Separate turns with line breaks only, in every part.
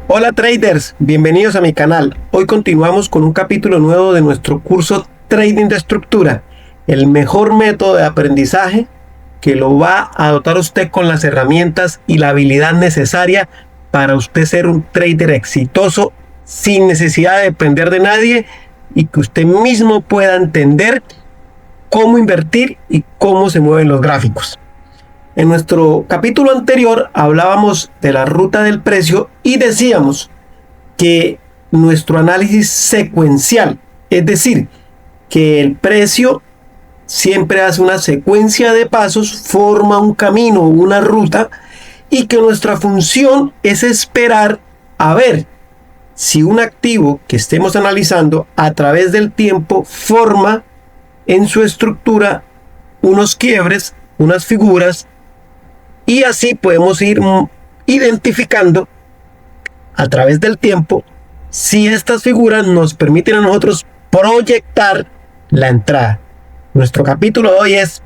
Hola traders, bienvenidos a mi canal. Hoy continuamos con un capítulo nuevo de nuestro curso Trading de Estructura, el mejor método de aprendizaje que lo va a dotar usted con las herramientas y la habilidad necesaria para usted ser un trader exitoso sin necesidad de depender de nadie y que usted mismo pueda entender cómo invertir y cómo se mueven los gráficos. En nuestro capítulo anterior hablábamos de la ruta del precio y decíamos que nuestro análisis secuencial, es decir, que el precio siempre hace una secuencia de pasos, forma un camino, una ruta, y que nuestra función es esperar a ver si un activo que estemos analizando a través del tiempo forma en su estructura unos quiebres, unas figuras, y así podemos ir identificando a través del tiempo si estas figuras nos permiten a nosotros proyectar la entrada. Nuestro capítulo de hoy es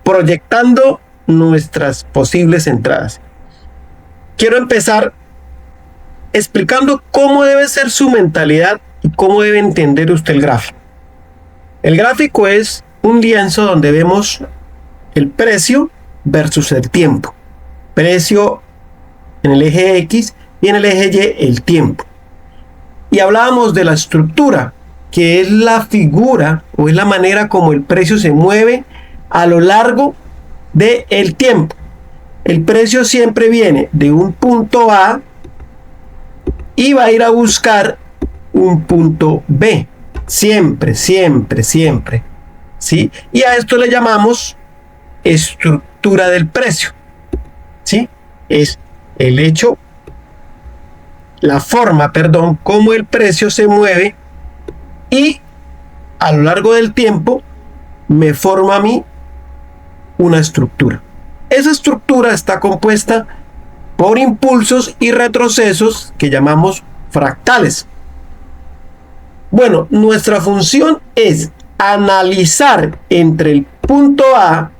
proyectando nuestras posibles entradas. Quiero empezar explicando cómo debe ser su mentalidad y cómo debe entender usted el gráfico. El gráfico es un lienzo donde vemos el precio versus el tiempo. Precio en el eje X y en el eje Y el tiempo. Y hablábamos de la estructura, que es la figura o es la manera como el precio se mueve a lo largo del tiempo. El precio siempre viene de un punto A y va a ir a buscar un punto B. Siempre, siempre, siempre. ¿Sí? Y a esto le llamamos estructura del precio. ¿Sí? Es el hecho, la forma, cómo el precio se mueve y a lo largo del tiempo me forma a mí una estructura. Esa estructura está compuesta por impulsos y retrocesos que llamamos fractales. Bueno, nuestra función es analizar entre el punto A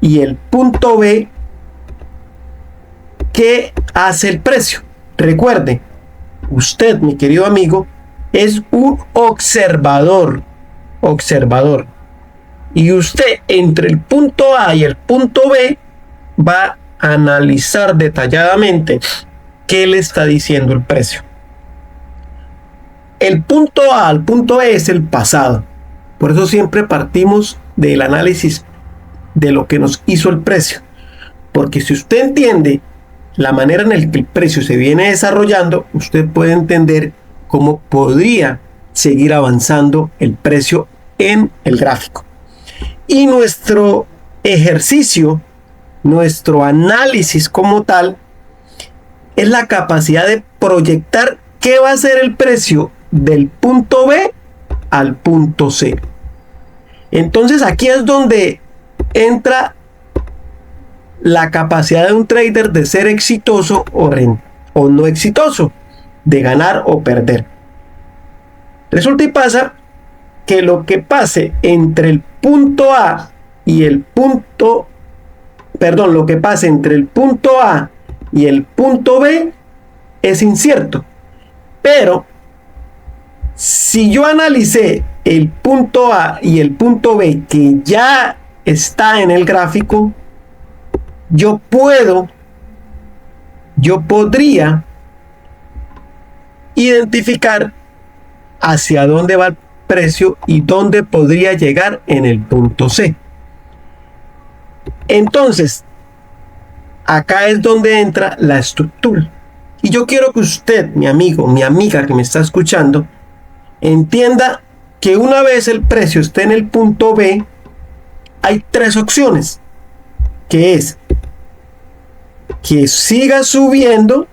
y el punto B qué hace el precio. Recuerde, usted, mi querido amigo, es un observador. Y usted entre el punto A y el punto B va a analizar detalladamente qué le está diciendo el precio. El punto A al punto B es el pasado. Por eso siempre partimos del análisis de lo que nos hizo el precio. Porque si usted entiende la manera en la que el precio se viene desarrollando, usted puede entender cómo podría seguir avanzando el precio en el gráfico. Y nuestro ejercicio, nuestro análisis como tal, es la capacidad de proyectar qué va a ser el precio del punto B al punto C. Entonces aquí es donde entra la capacidad de un trader de ser exitoso o no exitoso, de ganar o perder. Resulta y pasa que lo que pase entre el punto A y el punto, lo que pase entre el punto A y el punto B es incierto. Pero si yo analicé el punto A y el punto B que ya está en el gráfico, yo podría identificar hacia dónde va el precio y dónde podría llegar en el punto C. Entonces, acá es donde entra la estructura. Y yo quiero que usted, mi amigo, mi amiga que me está escuchando, entienda que una vez el precio esté en el punto B, hay tres opciones, que es que siga subiendo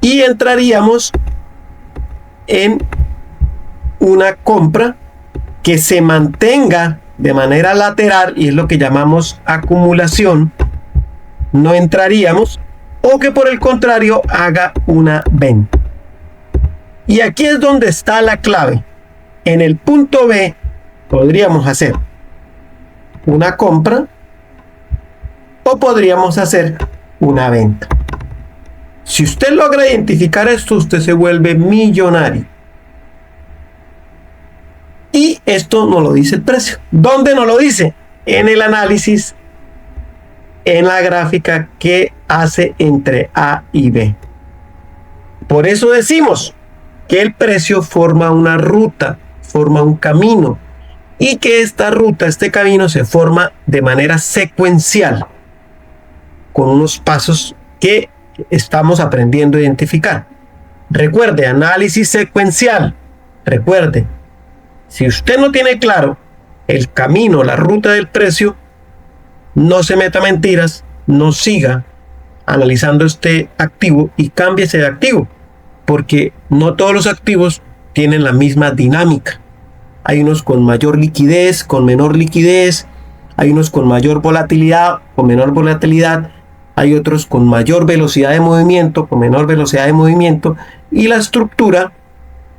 y entraríamos en una compra que se mantenga de manera lateral y es lo que llamamos acumulación, no entraríamos, o que por el contrario haga una venta. Y aquí es donde está la clave. En el punto B podríamos hacer una compra o podríamos hacer una venta. Si usted logra identificar esto, usted se vuelve millonario. Y esto nos lo dice el precio. ¿Dónde nos lo dice? En el análisis, en la gráfica que hace entre A y B. Por eso decimos que el precio forma una ruta, forma un camino, y que esta ruta, este camino, se forma de manera secuencial, con unos pasos que estamos aprendiendo a identificar. Recuerde, análisis secuencial. Recuerde, si usted no tiene claro el camino, la ruta del precio, no se meta mentiras, no siga analizando este activo y cámbiese de activo, porque no todos los activos tienen la misma dinámica. Hay unos con mayor liquidez, con menor liquidez, hay unos con mayor volatilidad, con menor volatilidad, hay otros con mayor velocidad de movimiento, con menor velocidad de movimiento, y la estructura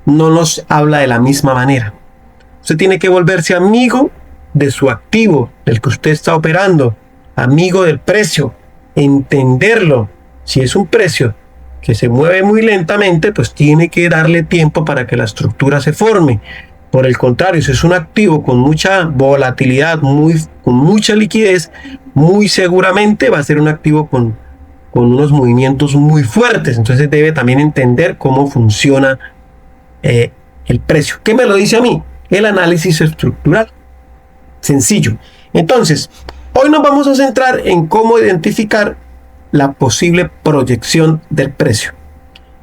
no nos habla de la misma manera. Usted tiene que volverse amigo de su activo, del que usted está operando, amigo del precio, entenderlo. Si es un precio que se mueve muy lentamente, pues tiene que darle tiempo para que la estructura se forme. Por el contrario, si es un activo con mucha volatilidad, con mucha liquidez, muy seguramente va a ser un activo con unos movimientos muy fuertes. Entonces debe también entender cómo funciona el precio. ¿Qué me lo dice a mí? El análisis estructural. Sencillo. Entonces, hoy nos vamos a centrar en cómo identificar la posible proyección del precio.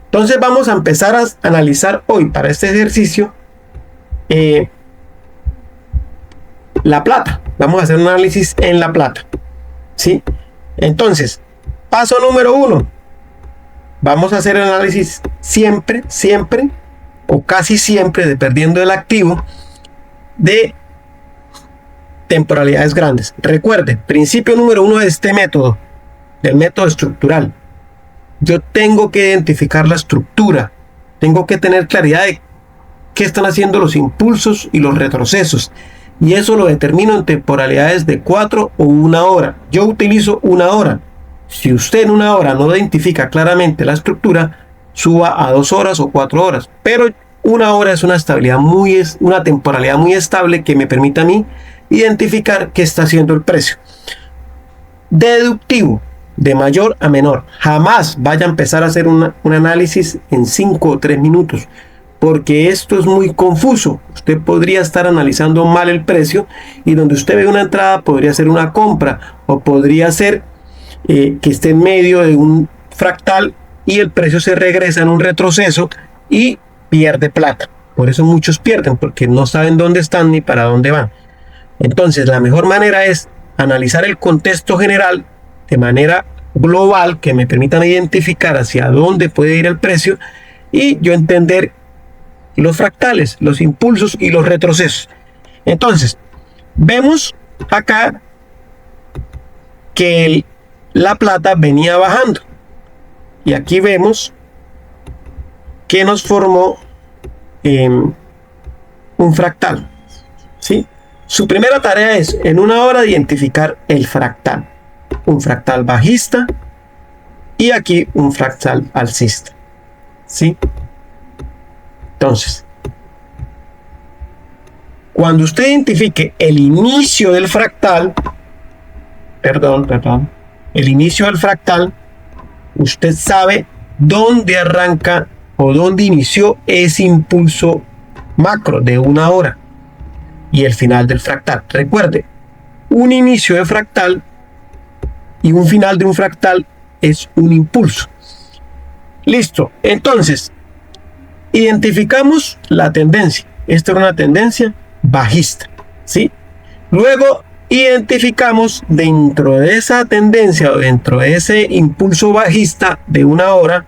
Entonces vamos a empezar a analizar hoy para este ejercicio la plata. Vamos a hacer un análisis en la plata, ¿sí? Entonces, paso número 1. Vamos a hacer el análisis siempre o casi siempre, dependiendo del activo, de temporalidades grandes. Recuerde, principio número 1 de este método, del método estructural. Yo tengo que identificar la estructura, tengo que tener claridad de qué están haciendo los impulsos y los retrocesos, y eso lo determino en temporalidades de 4 o 1 hora. Yo utilizo 1 hora. Si usted en 1 hora no identifica claramente la estructura, suba a 2 horas o 4 horas, pero 1 hora es una temporalidad muy estable que me permite a mí identificar qué está haciendo el precio. Deductivo, de mayor a menor. Jamás vaya a empezar a hacer un análisis en 5 o 3 minutos, porque esto es muy confuso. Usted podría estar analizando mal el precio y donde usted ve una entrada podría ser una compra, o podría ser que esté en medio de un fractal y el precio se regresa en un retroceso y pierde plata. Por eso muchos pierden, porque no saben dónde están ni para dónde van. Entonces, la mejor manera es analizar el contexto general de manera global, que me permitan identificar hacia dónde puede ir el precio, y yo entender los fractales, los impulsos y los retrocesos. Entonces, vemos acá que la plata venía bajando, y aquí vemos que nos formó un fractal, ¿sí? Su primera tarea es en 1 hora identificar el fractal, un fractal bajista y aquí un fractal alcista, ¿sí? Entonces, cuando usted identifique el inicio del fractal, el inicio del fractal, usted sabe dónde arranca o dónde inició ese impulso macro de 1 hora y el final del fractal. Recuerde, un inicio de fractal y un final de un fractal es un impulso. Listo. Entonces, identificamos la tendencia. Esta era una tendencia bajista, ¿sí? Luego identificamos dentro de esa tendencia o dentro de ese impulso bajista de 1 hora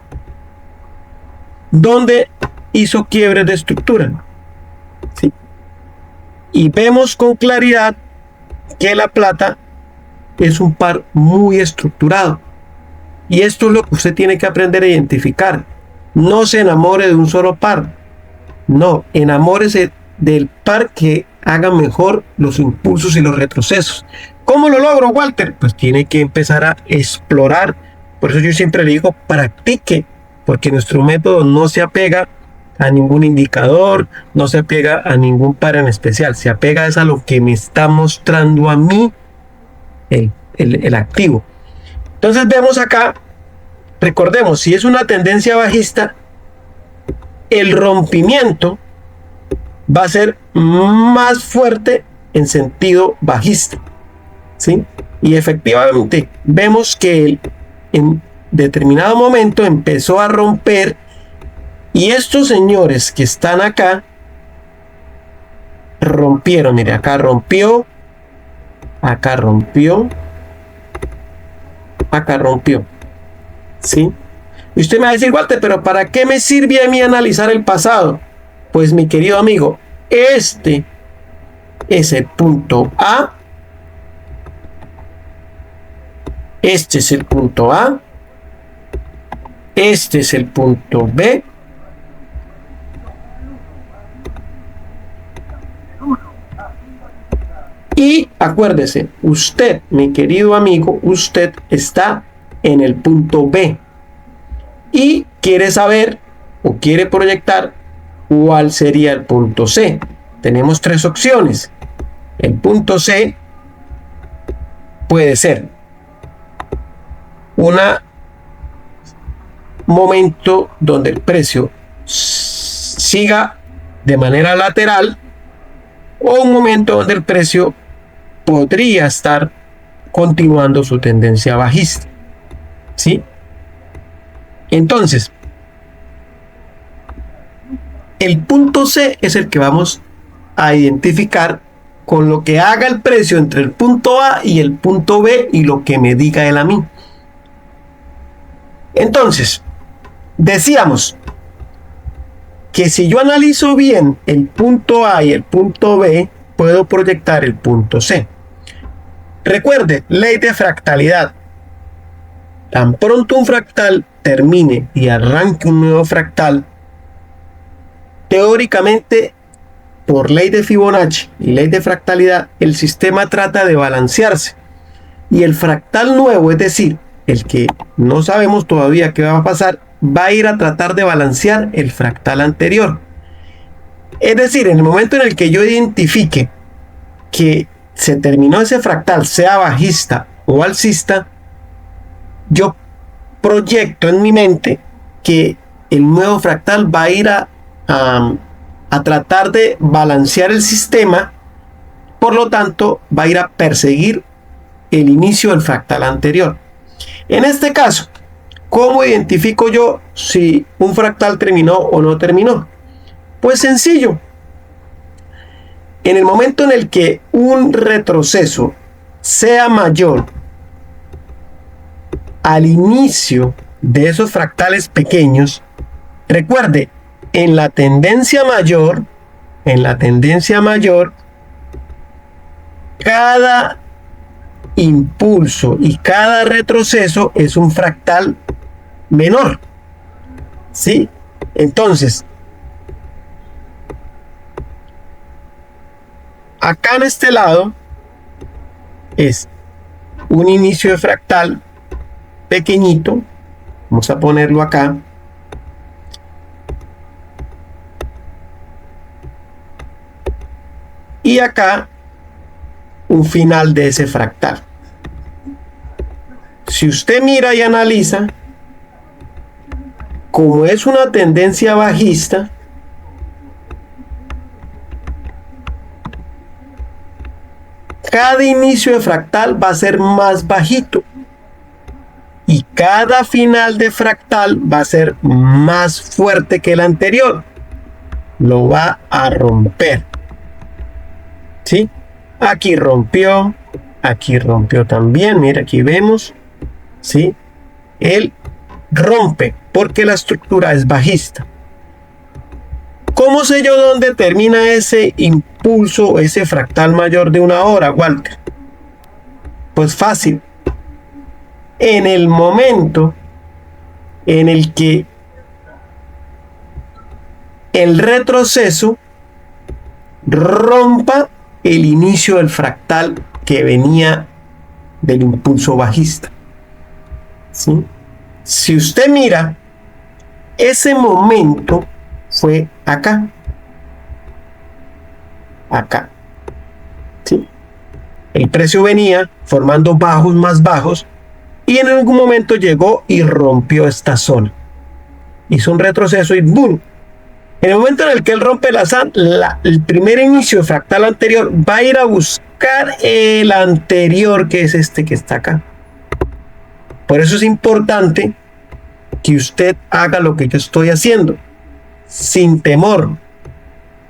donde hizo quiebres de estructura, ¿sí? Y vemos con claridad que la plata es un par muy estructurado. Y esto es lo que usted tiene que aprender a identificar. No se enamore de un solo par. No, enamórese del par que haga mejor los impulsos y los retrocesos. ¿Cómo lo logro, Walter? Pues tiene que empezar a explorar Por eso yo siempre le digo, practique, porque nuestro método no se apega a ningún indicador, no se apega a ningún par en especial, se apega a lo que me está mostrando a mí el activo. Entonces vemos acá, recordemos, si es una tendencia bajista, el rompimiento va a ser más fuerte en sentido bajista, ¿sí? Y efectivamente vemos que en determinado momento empezó a romper, y estos señores que están acá rompieron. Mire, acá rompió, acá rompió, acá rompió, ¿sí? Y usted me va a decir, Walter, pero ¿para qué me sirve a mí analizar el pasado? Pues mi querido amigo, este es el punto A, este es el punto A, este es el punto B, y acuérdese, usted, mi querido amigo, usted está en el punto B y quiere saber o quiere proyectar cuál sería el punto C. Tenemos tres opciones. El punto C puede ser un momento donde el precio siga de manera lateral, o un momento donde el precio podría estar continuando su tendencia bajista, ¿sí? Entonces, el punto C es el que vamos a identificar con lo que haga el precio entre el punto A y el punto B y lo que me diga él a mí. Entonces, decíamos que si yo analizo bien el punto A y el punto B, puedo proyectar el punto C. Recuerde, ley de fractalidad. Tan pronto un fractal termine y arranque un nuevo fractal, teóricamente, por ley de Fibonacci y ley de fractalidad, el sistema trata de balancearse. Y el fractal nuevo, es decir, el que no sabemos todavía qué va a pasar, va a ir a tratar de balancear el fractal anterior. Es decir, en el momento en el que yo identifique que se terminó ese fractal, sea bajista o alcista, yo proyecto en mi mente que el nuevo fractal va a ir a tratar de balancear el sistema, por lo tanto va a ir a perseguir el inicio del fractal anterior. En este caso, ¿cómo identifico yo si un fractal terminó o no terminó? Pues sencillo. En el momento en el que un retroceso sea mayor al inicio de esos fractales pequeños, recuerde, en la tendencia mayor, cada impulso y cada retroceso es un fractal menor, ¿sí? Entonces, acá en este lado es un inicio de fractal pequeñito, vamos a ponerlo acá, y acá un final de ese fractal. Si usted mira y analiza, como es una tendencia bajista, cada inicio de fractal va a ser más bajito y cada final de fractal va a ser más fuerte que el anterior. Lo va a romper, ¿sí? Aquí rompió también. Mira, aquí vemos, ¿sí? Él rompe porque la estructura es bajista. ¿Cómo sé yo dónde termina ese impulso, ese fractal mayor de una hora, Walter? Pues fácil. En el momento en el que el retroceso rompa el inicio del fractal que venía del impulso bajista, ¿sí? Si usted mira, ese momento fue acá. Acá. ¿Sí? El precio venía formando bajos más bajos y en algún momento llegó y rompió esta zona. Hizo un retroceso y ¡boom! En el momento en el que él rompe el primer inicio de fractal anterior, va a ir a buscar el anterior, que es este que está acá. Por eso es importante que usted haga lo que yo estoy haciendo, sin temor.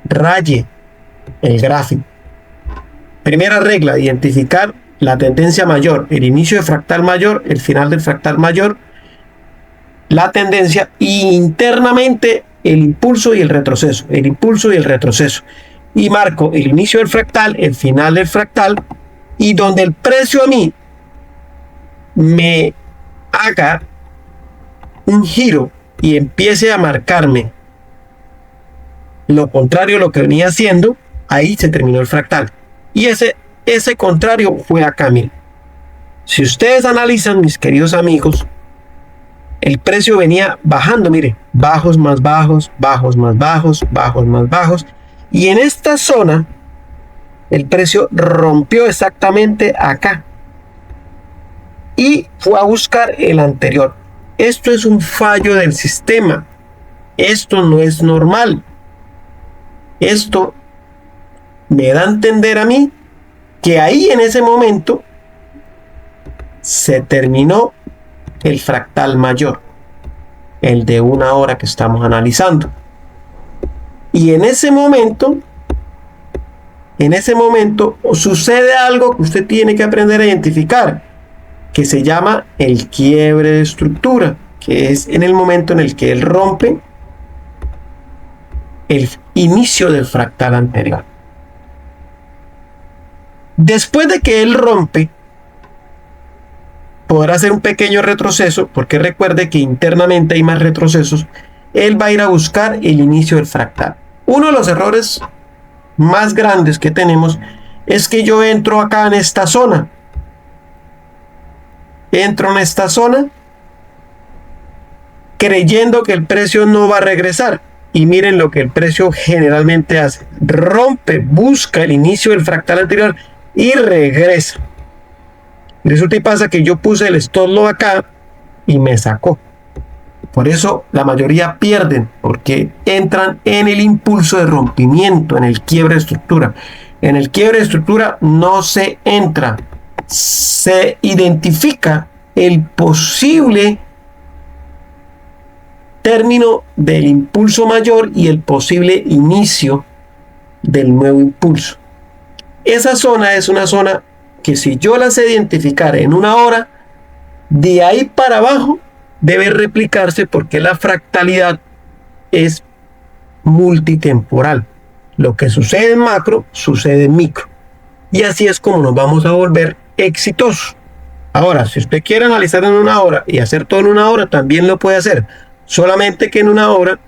Raye el gráfico. Primera regla: identificar la tendencia mayor, el inicio de fractal mayor, el final del fractal mayor, la tendencia, y internamente el impulso y el retroceso, el impulso y el retroceso. Y marco el inicio del fractal, el final del fractal, y donde el precio a mí me haga un giro y empiece a marcarme lo contrario a lo que venía haciendo, ahí se terminó el fractal. Y ese contrario fue acá, miren. Si ustedes analizan, mis queridos amigos, el precio venía bajando, mire, bajos más bajos, bajos más bajos, bajos más bajos. Y en esta zona, el precio rompió exactamente acá. Y fue a buscar el anterior. Esto es un fallo del sistema. Esto no es normal. Esto me da a entender a mí que ahí en ese momento se terminó el fractal mayor, el de una hora que estamos analizando. Y en ese momento sucede algo que usted tiene que aprender a identificar, que se llama el quiebre de estructura, que es en el momento en el que él rompe el inicio del fractal anterior. Después de que él rompe, podrá hacer un pequeño retroceso, porque recuerde que internamente hay más retrocesos. Él va a ir a buscar el inicio del fractal. Uno de los errores más grandes que tenemos es que yo entro acá en esta zona. Entro en esta zona creyendo que el precio no va a regresar. Y miren lo que el precio generalmente hace. Rompe, busca el inicio del fractal anterior y regresa. Resulta y pasa que yo puse el stop loss acá y me sacó. Por eso la mayoría pierden, porque entran en el impulso de rompimiento, en el quiebre de estructura. En el quiebre de estructura no se entra, se identifica el posible término del impulso mayor y el posible inicio del nuevo impulso. Esa zona es una zona que, si yo la sé identificar en una hora, de ahí para abajo debe replicarse, porque la fractalidad es multitemporal. Lo que sucede en macro sucede en micro, y así es como nos vamos a volver exitosos. Ahora, si usted quiere analizar en una hora y hacer todo en una hora, también lo puede hacer, solamente que en una hora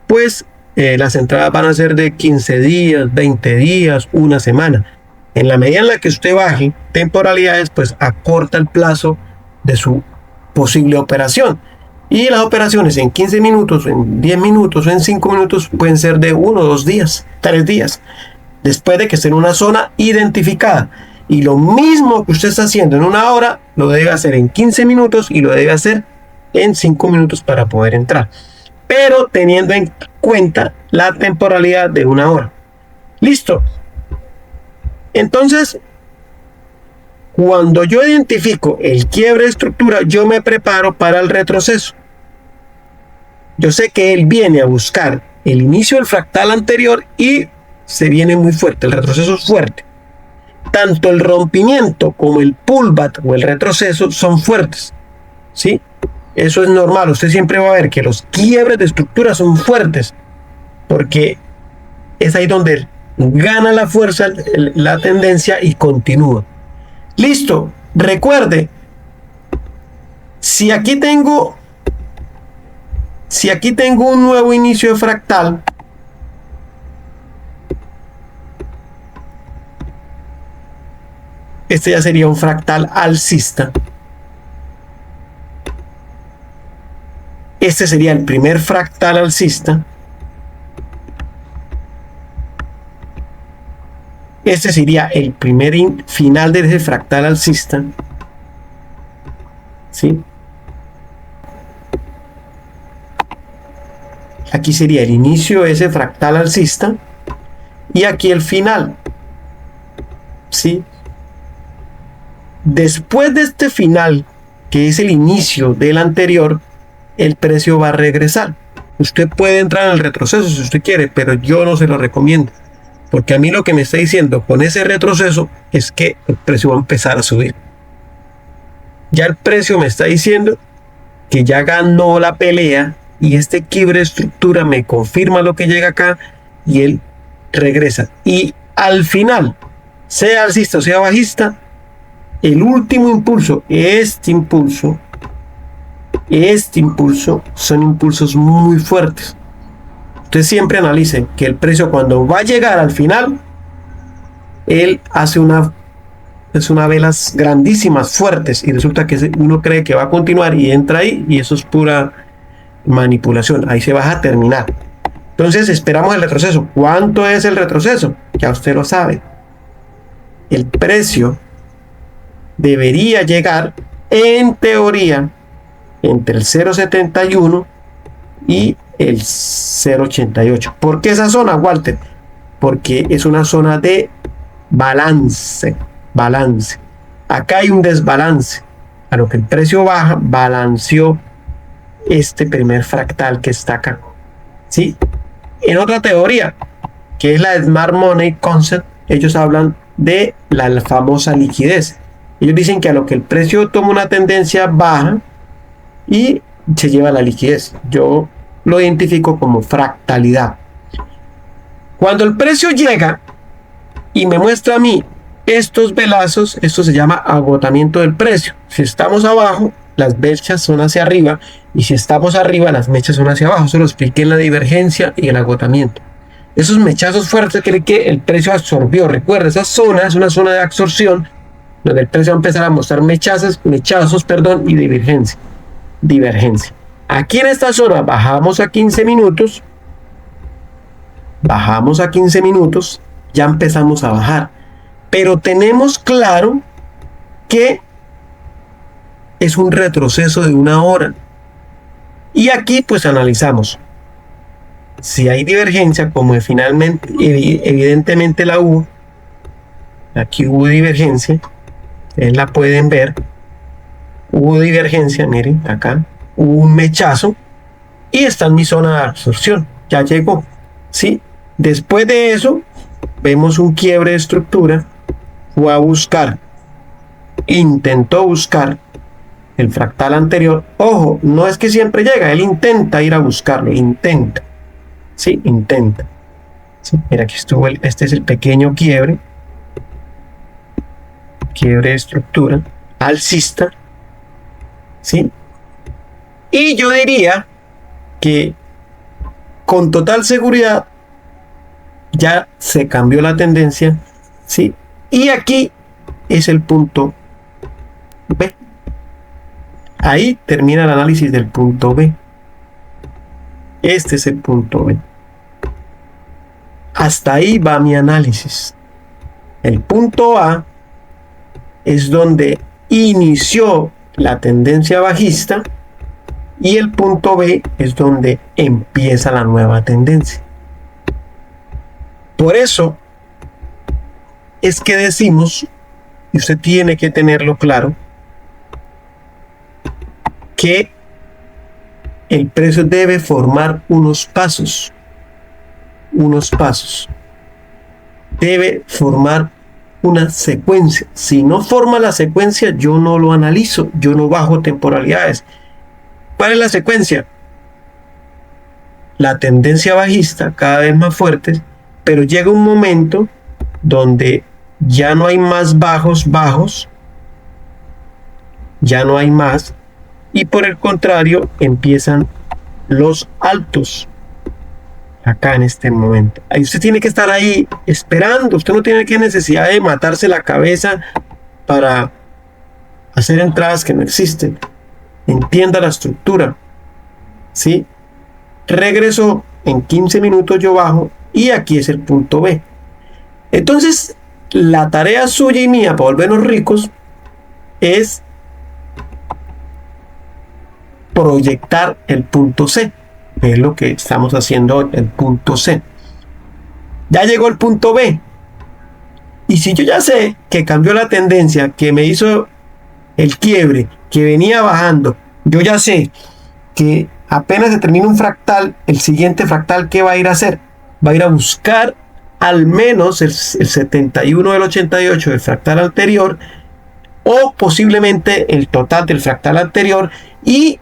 pues las entradas van a ser de 15 días, 20 días, una semana. En la medida en la que usted baje temporalidades, pues acorta el plazo de su posible operación. Y las operaciones en 15 minutos, en 10 minutos o en 5 minutos pueden ser de 1, 2 días, 3 días, después de que esté en una zona identificada. Y lo mismo que usted está haciendo en una hora, lo debe hacer en 15 minutos y lo debe hacer en 5 minutos para poder entrar, pero teniendo en cuenta la temporalidad de una hora. Listo. Entonces, cuando yo identifico el quiebre de estructura, yo me preparo para el retroceso. Yo sé que él viene a buscar el inicio del fractal anterior y se viene muy fuerte, el retroceso es fuerte. Tanto el rompimiento como el pullback o el retroceso son fuertes, ¿sí? Eso es normal. Usted siempre va a ver que los quiebres de estructura son fuertes, porque es ahí donde gana la fuerza la tendencia y continúa. Listo. Recuerde, si aquí tengo un nuevo inicio de fractal, este ya sería un fractal alcista. Este sería el primer fractal alcista. Este sería el primer final de ese fractal alcista. ¿Sí? Aquí sería el inicio de ese fractal alcista. Y aquí el final. ¿Sí? Después de este final, que es el inicio del anterior, el precio va a regresar. Usted puede entrar en el retroceso si usted quiere, pero yo no se lo recomiendo. Porque a mí lo que me está diciendo con ese retroceso es que el precio va a empezar a subir. Ya el precio me está diciendo que ya ganó la pelea y este quiebre de estructura me confirma lo que llega acá y él regresa. Y al final, sea alcista o sea bajista, el último impulso, este impulso, son impulsos muy fuertes. Usted siempre analice que el precio cuando va a llegar al final, él hace unas velas grandísimas, fuertes, y resulta que uno cree que va a continuar y entra ahí y eso es pura manipulación. Ahí se va a terminar. Entonces esperamos el retroceso. ¿Cuánto es el retroceso? Ya usted lo sabe. El precio debería llegar, en teoría, entre el 0.71 y el 0.88. ¿Por qué esa zona, Walter? Porque es una zona de balance. Acá hay un desbalance. A lo que el precio baja, balanceó este primer fractal que está acá. ¿Sí? En otra teoría, que es la Smart Money Concept, ellos hablan de la famosa liquidez. Ellos dicen que a lo que el precio toma una tendencia baja y se lleva la liquidez. Yo lo identifico como fractalidad. Cuando el precio llega y me muestra a mí estos velazos, esto se llama agotamiento del precio. Si estamos abajo, las mechas son hacia arriba, y si estamos arriba, las mechas son hacia abajo. Eso lo expliqué en la divergencia y el agotamiento. Esos mechazos fuertes que el precio absorbió. Recuerda, esa zona es una zona de absorción donde el precio va a empezar a mostrar mechazos, y divergencia. Aquí en esta zona bajamos a 15 minutos. Ya empezamos a bajar. Pero tenemos claro que es un retroceso de una hora. Y aquí pues analizamos. Si hay divergencia, como finalmente, evidentemente la hubo. Aquí hubo divergencia. Ustedes la pueden ver. Hubo divergencia, miren, acá. Hubo un mechazo. Y está en mi zona de absorción. Ya llegó. ¿Sí? Después de eso, vemos un quiebre de estructura. Fue a buscar. Intentó buscar el fractal anterior. Ojo, no es que siempre llega. Él intenta ir a buscarlo. Intenta. Sí, intenta. Sí, mira, aquí estuvo. Este es el pequeño quiebre. Quiebre de estructura. Alcista. ¿Sí? Y yo diría que con total seguridad ya se cambió la tendencia. ¿Sí? Y aquí es el punto B. Ahí termina el análisis del punto B. Este es el punto B. Hasta ahí va mi análisis. El punto A es donde inició la tendencia bajista y el punto B es donde empieza la nueva tendencia. Por eso es que decimos, y usted tiene que tenerlo claro, que el precio debe formar unos pasos. Debe formar una secuencia. Si no forma la secuencia, yo no lo analizo, yo no bajo temporalidades. ¿Cuál es la secuencia? La tendencia bajista cada vez más fuerte, pero llega un momento donde ya no hay más bajos, ya no hay más, y por el contrario empiezan los altos acá en este momento. Ahí usted tiene que estar ahí esperando. Usted no tiene que necesidad de matarse la cabeza para hacer entradas que no existen. Entienda la estructura. ¿sí? Regresó, en 15 minutos yo bajo y aquí es el punto B. Entonces, la tarea suya y mía para volvernos ricos es proyectar el punto C, que es lo que estamos haciendo, el punto C. Ya llegó el punto B. Y si yo ya sé que cambió la tendencia, que me hizo el quiebre, que venía bajando, yo ya sé que apenas se termina un fractal, el siguiente fractal, ¿qué va a ir a hacer? Va a ir a buscar al menos el 71 del 88 del fractal anterior, o posiblemente el total del fractal anterior, y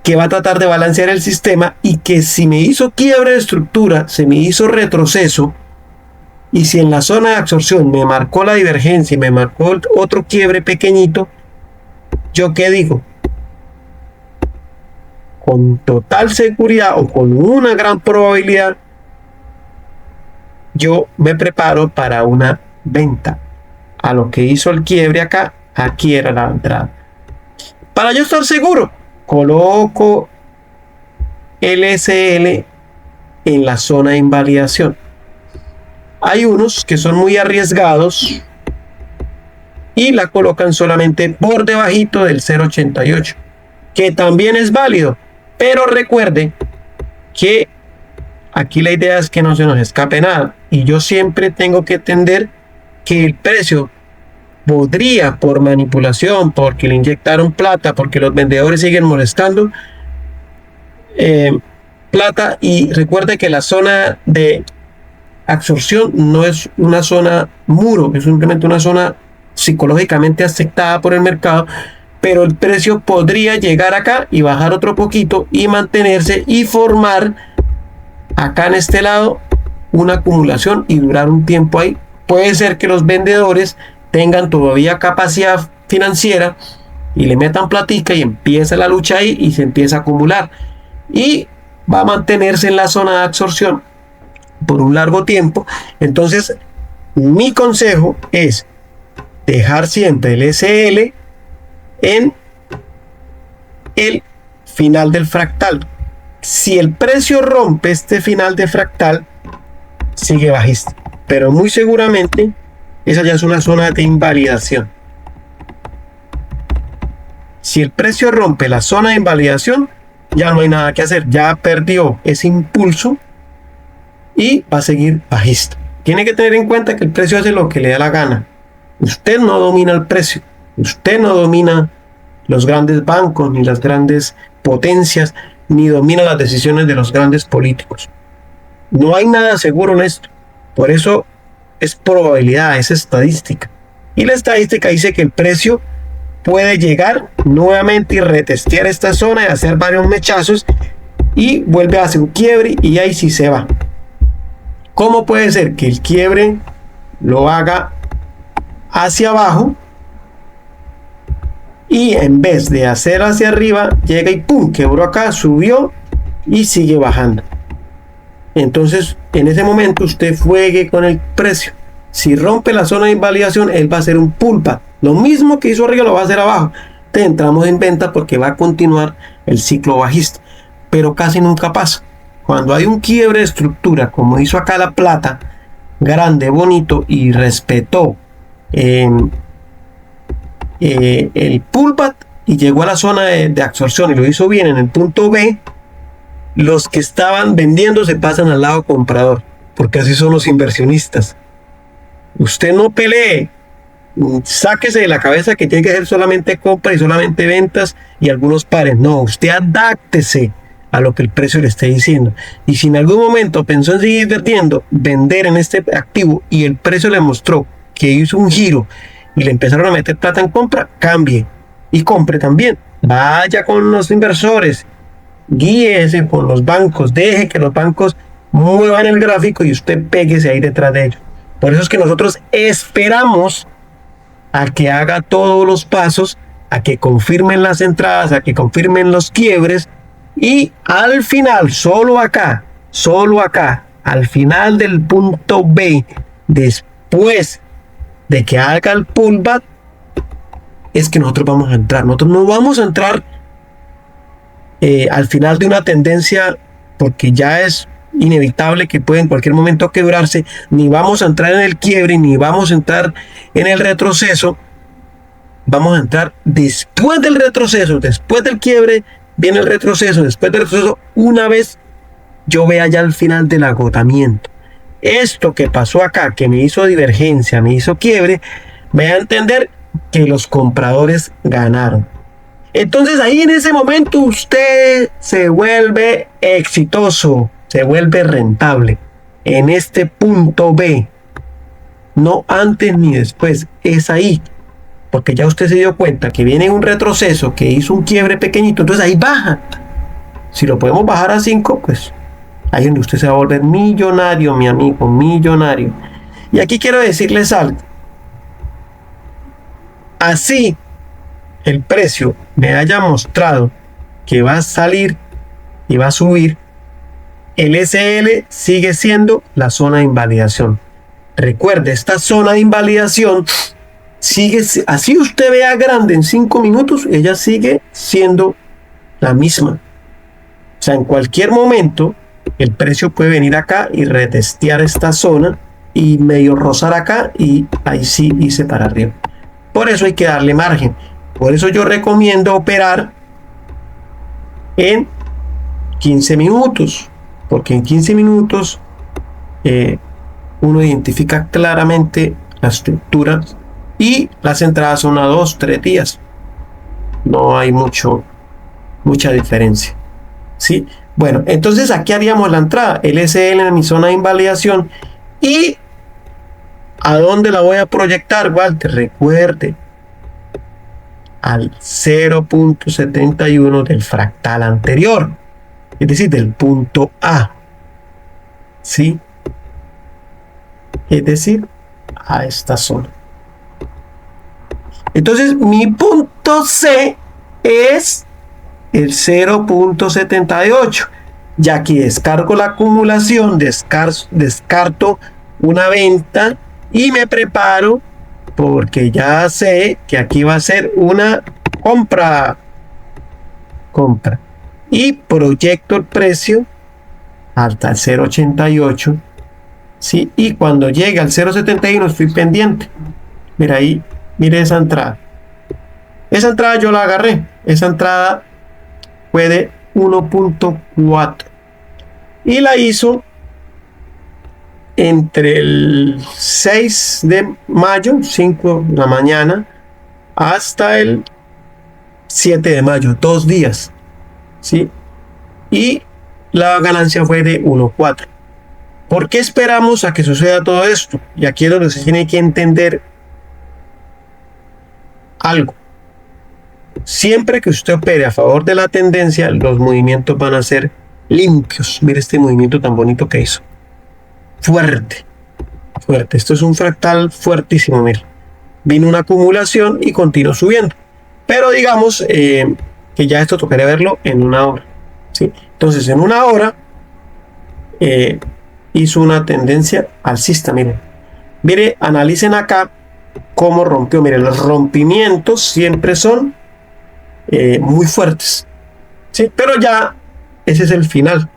que va a tratar de balancear el sistema, y que si me hizo quiebre de estructura, se me hizo retroceso, y si en la zona de absorción me marcó la divergencia y me marcó otro quiebre pequeñito, ¿yo qué digo? Con total seguridad o con una gran probabilidad, yo me preparo para una venta. A lo que hizo el quiebre acá, aquí era la entrada. Para yo estar seguro, coloco el SL en la zona de invalidación. Hay unos que son muy arriesgados y la colocan solamente por debajito del 0.88, que también es válido, pero recuerde que aquí la idea es que no se nos escape nada, y yo siempre tengo que entender que el precio podría, por manipulación, porque le inyectaron plata, porque los vendedores siguen molestando plata, y recuerde que la zona de absorción no es una zona muro, es simplemente una zona psicológicamente aceptada por el mercado, pero el precio podría llegar acá y bajar otro poquito y mantenerse y formar acá en este lado una acumulación y durar un tiempo ahí. Puede ser que los vendedores tengan todavía capacidad financiera y le metan platica y empieza la lucha ahí y se empieza a acumular y va a mantenerse en la zona de absorción por un largo tiempo. Entonces mi consejo es dejar siempre el SL en el final del fractal. Si el precio rompe este final de fractal, sigue bajista, pero muy seguramente esa ya es una zona de invalidación. Si el precio rompe la zona de invalidación, ya no hay nada que hacer, ya perdió ese impulso y va a seguir bajista. Tiene que tener en cuenta que el precio hace lo que le da la gana. Usted no domina el precio, usted no domina los grandes bancos, ni las grandes potencias, ni domina las decisiones de los grandes políticos. No hay nada seguro en esto. Por eso es probabilidad, es estadística. Y la estadística dice que el precio puede llegar nuevamente y retestear esta zona y hacer varios mechazos y vuelve a hacer un quiebre y ahí sí se va. ¿Cómo puede ser que el quiebre lo haga hacia abajo y en vez de hacer hacia arriba llega y pum, quebró acá, subió y sigue bajando? Entonces en ese momento usted juegue con el precio. Si rompe la zona de invalidación, él va a hacer un pullback, lo mismo que hizo arriba lo va a hacer abajo. Entonces entramos en venta porque va a continuar el ciclo bajista, pero casi nunca pasa. Cuando hay un quiebre de estructura, como hizo acá la plata, grande, bonito, y respetó el pullback y llegó a la zona de absorción y lo hizo bien en el punto B, los que estaban vendiendo se pasan al lado comprador, porque así son los inversionistas. Usted no pelee, sáquese de la cabeza que tiene que hacer solamente compra y solamente ventas y algunos pares. No, usted adáptese a lo que el precio le esté diciendo. Y si en algún momento pensó en seguir invirtiendo, vender en este activo y el precio le mostró que hizo un giro y le empezaron a meter plata en compra, cambie y compre también. Vaya con los inversores, guíese con los bancos, deje que los bancos muevan el gráfico y usted péguese ahí detrás de ellos. Por eso es que nosotros esperamos a que haga todos los pasos, a que confirmen las entradas, a que confirmen los quiebres, y al final, solo acá, al final del punto B, después de que haga el pullback, es que nosotros vamos a entrar. Nosotros no vamos a entrar al final de una tendencia, porque ya es inevitable que puede en cualquier momento quebrarse, ni vamos a entrar en el quiebre, ni vamos a entrar en el retroceso. Vamos a entrar después del retroceso, después del quiebre viene el retroceso, después del retroceso, una vez yo vea ya el final del agotamiento. Esto que pasó acá, que me hizo divergencia, me hizo quiebre, me da a entender que los compradores ganaron. Entonces ahí en ese momento usted se vuelve exitoso, se vuelve rentable en este punto B. No antes ni después, es ahí. Porque ya usted se dio cuenta que viene un retroceso, que hizo un quiebre pequeñito, entonces ahí baja. Si lo podemos bajar a 5, pues ahí es donde usted se va a volver millonario, mi amigo, millonario. Y aquí quiero decirles algo. Así el precio me haya mostrado que va a salir y va a subir, el SL sigue siendo la zona de invalidación. Recuerde, esta zona de invalidación sigue, así usted vea grande en 5 minutos, ella sigue siendo la misma. O sea, en cualquier momento el precio puede venir acá y retestear esta zona y medio rozar acá y ahí sí irse para arriba. Por eso hay que darle margen. Por eso yo recomiendo operar en 15 minutos, porque en 15 minutos uno identifica claramente la estructura y las entradas son a 2-3 días. No hay mucha diferencia. ¿Sí? Bueno, entonces aquí haríamos la entrada, el SL en mi zona de invalidación. ¿Y a dónde la voy a proyectar, Walter? Recuerde, al 0.71 del fractal anterior, es decir, del punto A. ¿Sí? Es decir, a esta zona. Entonces, mi punto C es el 0.78. Ya que descargo la acumulación, descarto una venta y me preparo porque ya sé que aquí va a ser una compra. Y proyecto el precio hasta el 0.88. ¿Sí? Y cuando llegue al 0.71 estoy pendiente. Mira ahí, mire esa entrada. Esa entrada yo la agarré. Esa entrada fue de 1.4 y la hizo entre el 6 de mayo, 5 de la mañana, hasta el 7 de mayo, 2 días. ¿Sí? Y la ganancia fue de 1.4. ¿Por qué esperamos a que suceda todo esto? Y aquí es donde se tiene que entender algo. Siempre que usted opere a favor de la tendencia, los movimientos van a ser limpios. Mire este movimiento tan bonito que hizo. Fuerte. Esto es un fractal fuertísimo, mire. Vino una acumulación y continuó subiendo. Pero digamos que ya esto tocaría verlo en una hora. ¿Sí? Entonces, en una hora hizo una tendencia alcista, mire. Mire, analicen acá cómo rompió. Mire, los rompimientos siempre son muy fuertes, ¿sí? Pero ya ese es el final,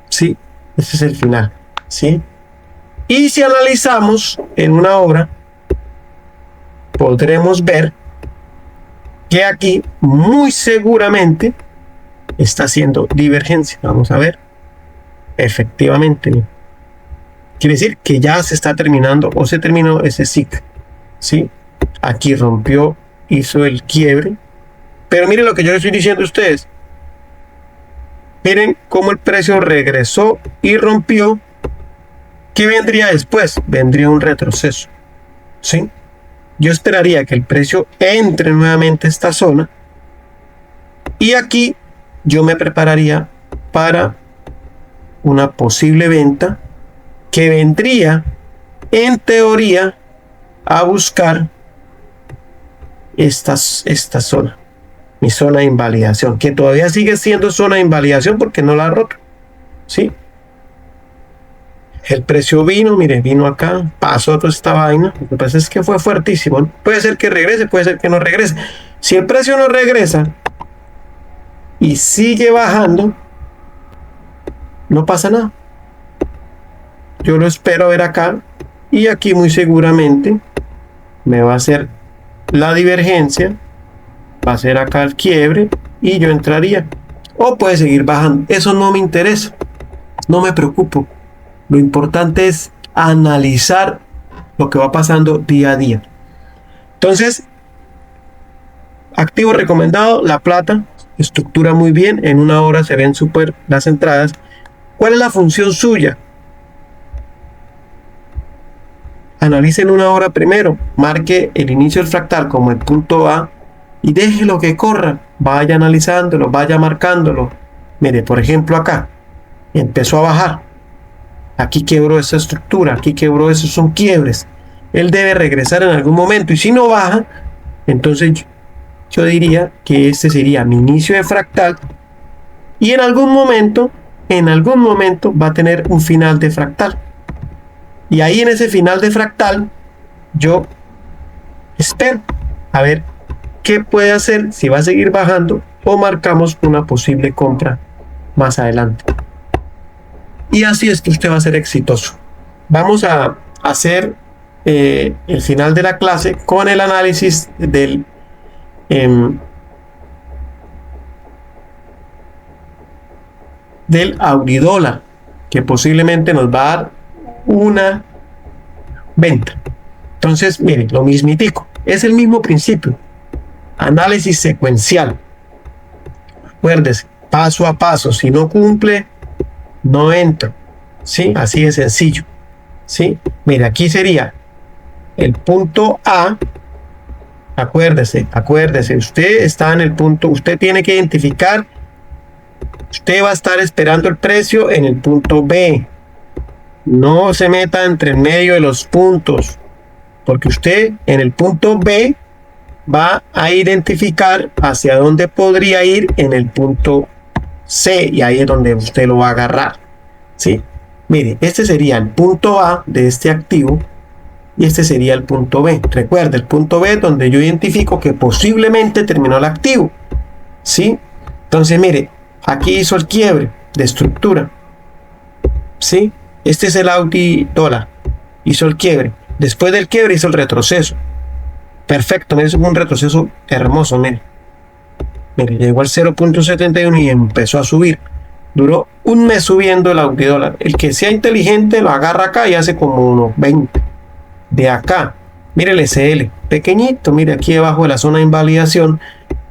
¿sí? Ese es el final, ¿sí? Y si analizamos en una hora, podremos ver que aquí muy seguramente está haciendo divergencia. Vamos a ver. Efectivamente, quiere decir que ya se está terminando o se terminó ese ciclo, ¿sí? Aquí rompió, hizo el quiebre. Pero miren lo que yo les estoy diciendo a ustedes. Miren cómo el precio regresó y rompió. ¿Qué vendría después? Vendría un retroceso. ¿Sí? Yo esperaría que el precio entre nuevamente a esta zona. Y aquí yo me prepararía para una posible venta que vendría, en teoría, a buscar esta zona. Mi zona de invalidación, que todavía sigue siendo zona de invalidación porque no la ha roto. ¿Sí? El precio vino, mire, vino acá, pasó toda esta vaina. Lo que pasa es que fue fuertísimo, ¿no? Puede ser que regrese, puede ser que no regrese. Si el precio no regresa y sigue bajando, no pasa nada. Yo lo espero ver acá y aquí muy seguramente me va a hacer la divergencia, va a ser acá el quiebre y yo entraría. O puede seguir bajando. Eso no me interesa, no me preocupo. Lo importante es analizar lo que va pasando día a día. Entonces, activo recomendado, la plata, estructura muy bien, en una hora se ven súper las entradas. ¿Cuál es la función suya? Analice en una hora primero, marque el inicio del fractal como el punto A y déjelo que corra, vaya analizándolo, vaya marcándolo. Mire, por ejemplo acá, empezó a bajar, aquí quebró esa estructura, aquí quebró, esos son quiebres. Él debe regresar en algún momento y si no baja, entonces yo diría que este sería mi inicio de fractal y en algún momento va a tener un final de fractal. Y ahí en ese final de fractal yo espero a ver qué puede hacer, si va a seguir bajando o marcamos una posible compra más adelante. Y así es que usted va a ser exitoso. Vamos a hacer el final de la clase con el análisis del Auridólar, que posiblemente nos va a dar una venta. Entonces, miren, lo mismitico, es el mismo principio. Análisis secuencial. Acuérdese, paso a paso, si no cumple, no entro. ¿Sí? Así de sencillo. ¿Sí? Mire, aquí sería el punto A. Acuérdese, usted está en el punto, usted tiene que identificar, usted va a estar esperando el precio en el punto B. No se meta entre el medio de los puntos, porque usted en el punto B va a identificar hacia dónde podría ir en el punto C y ahí es donde usted lo va a agarrar. ¿Sí? Mire, este sería el punto A de este activo y este sería el punto B. Recuerda, el punto B es donde yo identifico que posiblemente terminó el activo. ¿Sí? Entonces, mire, aquí hizo el quiebre de estructura. ¿Sí? Este es el Auridólar. Hizo el quiebre. Después del quiebre hizo el retroceso. Perfecto, mire, es un retroceso hermoso, mire. Mire, llegó al 0.71 y empezó a subir. Duró un mes subiendo el Auridólar. El que sea inteligente lo agarra acá y hace como unos 20. De acá, mire el SL, pequeñito, mire aquí debajo de la zona de invalidación,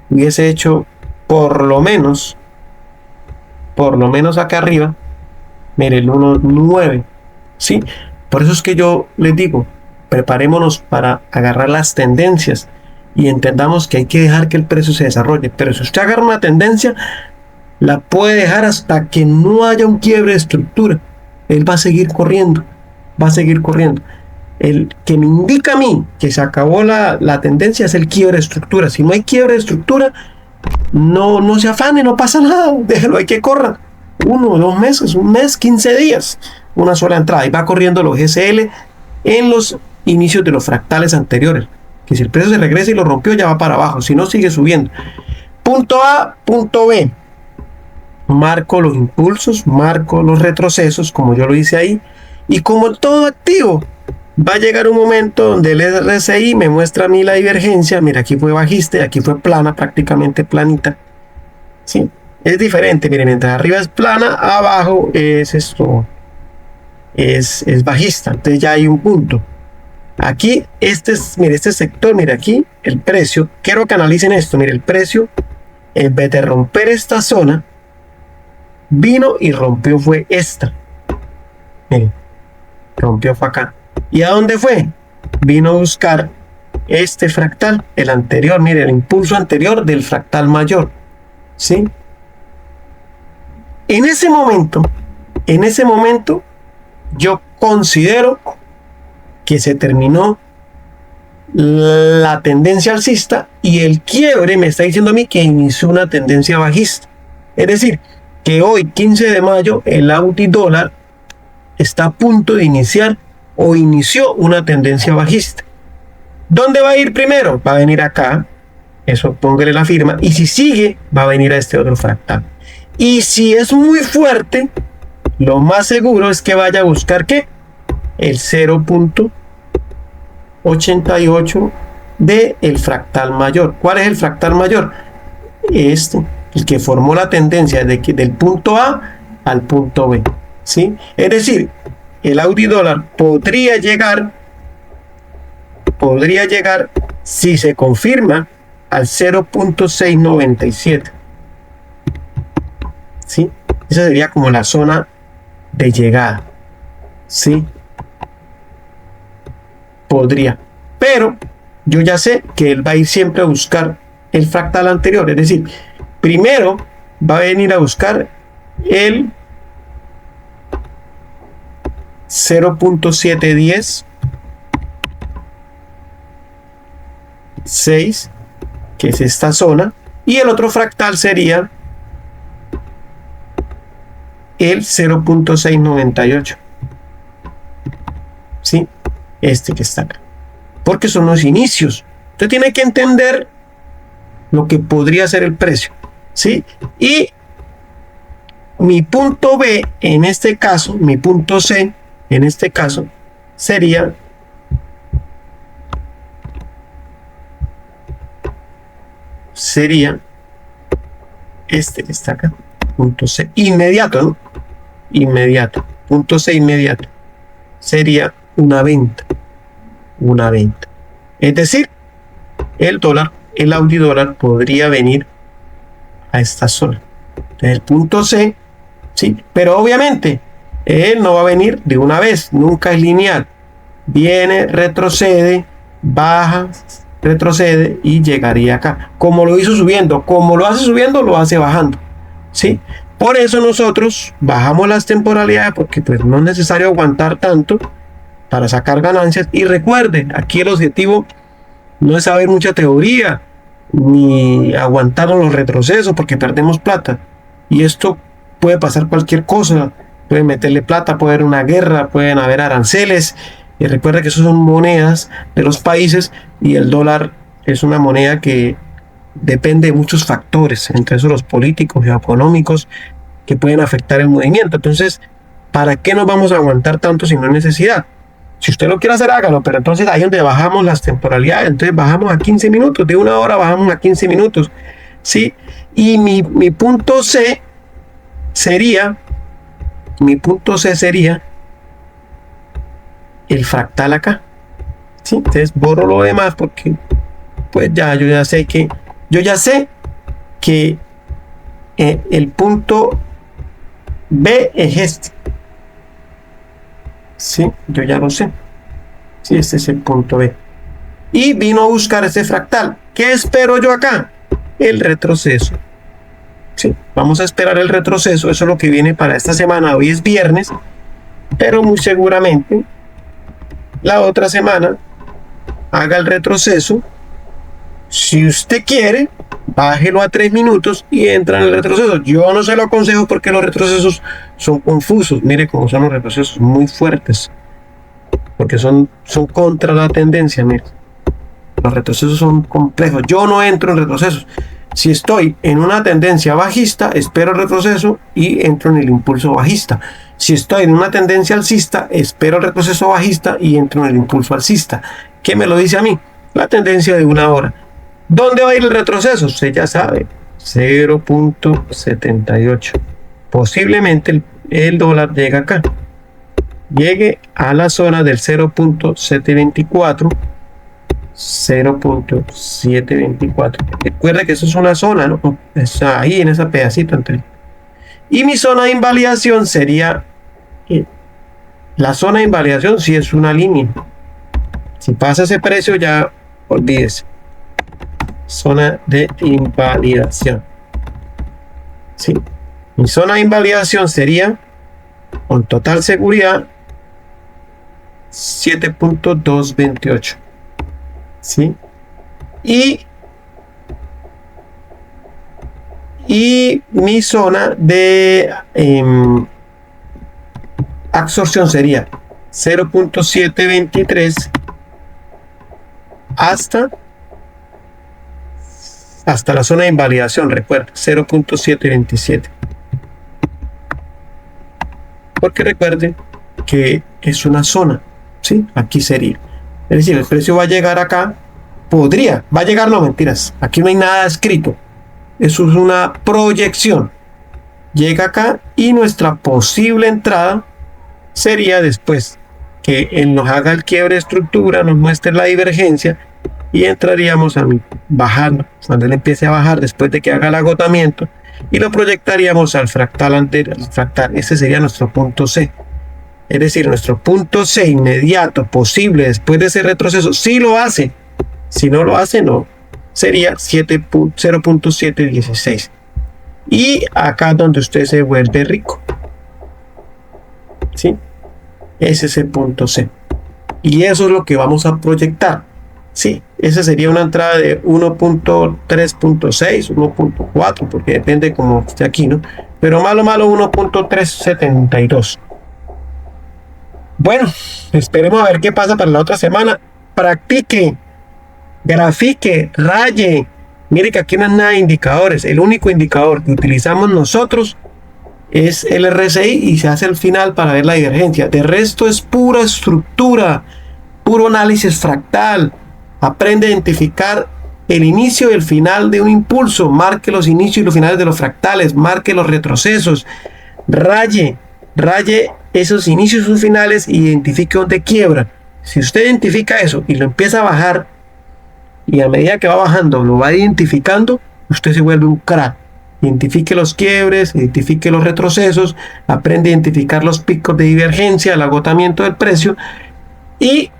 hubiese hecho por lo menos acá arriba, mire el 1.9, ¿sí? Por eso es que yo les digo, preparémonos para agarrar las tendencias y entendamos que hay que dejar que el precio se desarrolle. Pero si usted agarra una tendencia, la puede dejar hasta que no haya un quiebre de estructura. Él va a seguir corriendo, El que me indica a mí que se acabó la tendencia es el quiebre de estructura. Si no hay quiebre de estructura, no se afane, no pasa nada, déjelo, hay que corra 1 o 2 meses, un mes, 15 días, una sola entrada y va corriendo los GSL en los inicios de los fractales anteriores, que si el precio se regresa y lo rompió ya va para abajo, si no sigue subiendo. Punto A, punto B, marco los impulsos, marco los retrocesos como yo lo hice ahí, y como todo activo va a llegar un momento donde el RSI me muestra a mí la divergencia. Mira, aquí fue bajista y aquí fue plana, prácticamente planita. ¿Sí? Es diferente, miren, mientras arriba es plana, abajo es esto, es bajista. Entonces ya hay un punto. Aquí, mire, este sector, mire aquí, el precio, quiero que analicen esto, mire, el precio, en vez de romper esta zona, vino y rompió fue esta. Miren, rompió fue acá. ¿Y a dónde fue? Vino a buscar este fractal, el anterior, mire, el impulso anterior del fractal mayor. ¿Sí? En ese momento, yo considero que se terminó la tendencia alcista y el quiebre me está diciendo a mí que inició una tendencia bajista. Es decir, que hoy, 15 de mayo, el Auridólar está a punto de iniciar o inició una tendencia bajista. ¿Dónde va a ir primero? Va a venir acá Eso póngale la firma. Y si sigue, va a venir a este otro fractal. Y si es muy fuerte, lo más seguro es que vaya a buscar ¿qué? El 0.88 del fractal mayor. ¿Cuál es el fractal mayor? Este, el que formó la tendencia del punto A al punto B. ¿Sí? Es decir, el Audi dólar podría llegar, si se confirma, al 0.697. ¿Sí? Esa sería como la zona de llegada. ¿Sí? Podría. Pero yo ya sé que él va a ir siempre a buscar el fractal anterior. Es decir, primero va a venir a buscar el 0.710 6, que es esta zona, y el otro fractal sería el 0.698. ¿Sí? Este que está acá. Porque son los inicios. Usted tiene que entender lo que podría ser el precio. ¿Sí? Y mi punto B, en este caso, mi punto C, en este caso, sería este que está acá, punto C, inmediato, ¿no? Inmediato, punto C inmediato, sería una venta. Es decir, el Audi dólar podría venir a esta zona. Entonces, el punto C, ¿sí? Pero obviamente, él no va a venir de una vez, nunca es lineal. Viene, retrocede, baja, retrocede y llegaría acá. Como lo hizo subiendo, como lo hace subiendo, lo hace bajando. ¿Sí? Por eso nosotros bajamos las temporalidades, porque pues no es necesario aguantar tanto para sacar ganancias. Y recuerde, aquí el objetivo no es saber mucha teoría ni aguantar los retrocesos, porque perdemos plata. Y esto puede pasar cualquier cosa. Pueden meterle plata, puede haber una guerra, pueden haber aranceles. Y recuerda que eso son monedas de los países, y el dólar es una moneda que depende de muchos factores, entre esos los políticos y económicos, que pueden afectar el movimiento. Entonces, ¿para qué nos vamos a aguantar tanto si no hay necesidad? Si usted lo quiere hacer, hágalo, pero entonces ahí donde bajamos las temporalidades, entonces bajamos a 15 minutos, de una hora bajamos a 15 minutos, ¿sí? Y mi punto C sería el fractal acá, ¿sí? Entonces borro lo demás porque pues yo ya sé que el punto B es este, ¿sí? Yo ya lo sé, ¿sí? Este es el punto B, y vino a buscar este fractal. ¿Qué espero yo acá? El retroceso, ¿sí? Vamos a esperar el retroceso. Eso es lo que viene para esta semana. Hoy es viernes, pero muy seguramente la otra semana haga el retroceso. Si usted quiere, bájelo a 3 minutos y entra en el retroceso. Yo no se lo aconsejo porque los retrocesos son confusos. Mire cómo son los retrocesos, muy fuertes, porque son contra la tendencia. Mire, los retrocesos son complejos. Yo no entro en retrocesos. Si estoy en una tendencia bajista, espero el retroceso y entro en el impulso bajista. Si estoy en una tendencia alcista, espero el retroceso bajista y entro en el impulso alcista. ¿Qué me lo dice a mí? La tendencia de una hora. ¿Dónde va a ir el retroceso? Usted ya sabe, 0.78. Posiblemente el dólar llegue acá. Llegue a la zona del 0.724. 0.724. Recuerda que eso es una zona, ¿no? Está ahí en esa pedacito entre. Y mi zona de invalidación sería la zona de invalidación, si es una línea. Si pasa ese precio, ya olvídese. Zona de invalidación. Sí. Mi zona de invalidación sería, con total seguridad, 7.228. ¿Sí? Y mi zona de absorción sería 0.723 hasta hasta la zona de invalidación, recuerda, 0.727. Porque recuerden que es una zona, ¿sí? Aquí sería. Es decir, el precio va a llegar acá, va a llegar, no mentiras, aquí no hay nada escrito. Eso es una proyección. Llega acá y nuestra posible entrada sería después que él nos haga el quiebre de estructura, nos muestre la divergencia y entraríamos a bajar, cuando él empiece a bajar después de que haga el agotamiento, y lo proyectaríamos al fractal anterior. Ese sería nuestro punto C. Es decir, nuestro punto C inmediato posible después de ese retroceso, si lo hace. Si no lo hace, no. Sería 0.716. Y acá donde usted se vuelve rico. ¿Sí? Ese es el punto C. Y eso es lo que vamos a proyectar. Sí, esa sería una entrada de 1.3.6, 1.4, porque depende como esté aquí, ¿no? Pero malo 1.372. Bueno, esperemos a ver qué pasa para la otra semana. Practique, grafique, raye. Mire que aquí no hay nada de indicadores. El único indicador que utilizamos nosotros es el RSI y se hace el final para ver la divergencia. De resto es pura estructura, puro análisis fractal. Aprende a identificar el inicio y el final de un impulso. Marque los inicios y los finales de los fractales. Marque los retrocesos. Raye esos inicios y sus finales y identifique dónde quiebra. Si usted identifica eso y lo empieza a bajar, y a medida que va bajando lo va identificando, usted se vuelve un crack. Identifique los quiebres, identifique los retrocesos, aprende a identificar los picos de divergencia, el agotamiento del precio, y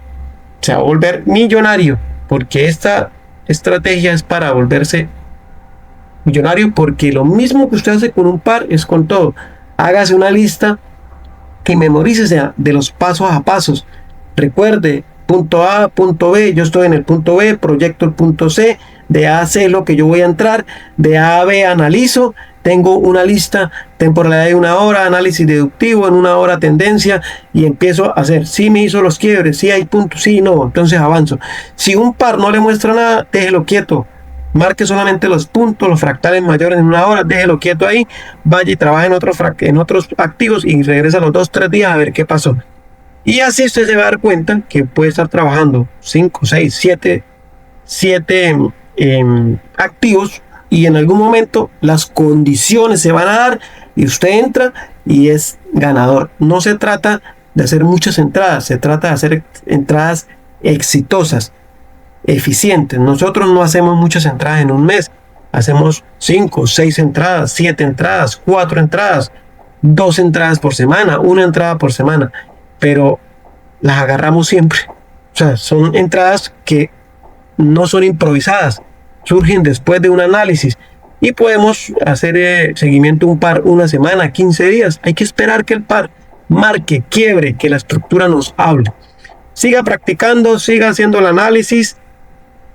se va a volver millonario, porque esta estrategia es para volverse millonario, porque lo mismo que usted hace con un par es con todo. Hágase una lista y memorícese de los pasos a pasos. Recuerde, punto A, punto B, yo estoy en el punto B, proyecto el punto C, de A a C lo que yo voy a entrar, de A a B analizo, tengo una lista, temporalidad de una hora, análisis deductivo, en una hora tendencia, y empiezo a hacer, si me hizo los quiebres, si hay puntos, si no, entonces avanzo. Si un par no le muestra nada, déjelo quieto, marque solamente los puntos, los fractales mayores en una hora, déjelo quieto ahí, vaya y trabaje en otros activos y regresa a los 2-3 días a ver qué pasó. Y así usted se va a dar cuenta que puede estar trabajando 5, 6, 7 activos, y en algún momento las condiciones se van a dar y usted entra y es ganador. No se trata de hacer muchas entradas, se trata de hacer entradas exitosas, eficientes. Nosotros no hacemos muchas entradas en un mes, hacemos 5, 6 entradas, 7 entradas, 4 entradas, 2 entradas por semana, 1 entrada por semana, pero las agarramos siempre. O sea, son entradas que no son improvisadas, surgen después de un análisis y podemos hacer seguimiento un par una semana, 15 días. Hay que esperar que el par marque, quiebre, que la estructura nos hable. Siga practicando, siga haciendo el análisis,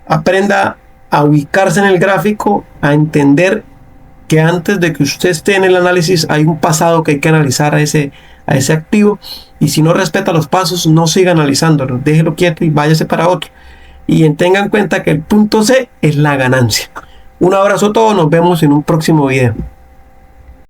aprenda a ubicarse en el gráfico, a entender que antes de que usted esté en el análisis hay un pasado que hay que analizar a ese activo, y si no respeta los pasos, no siga analizándolo, déjelo quieto y váyase para otro. Y tengan en cuenta que el punto C es la ganancia. Un abrazo a todos, nos vemos en un próximo video.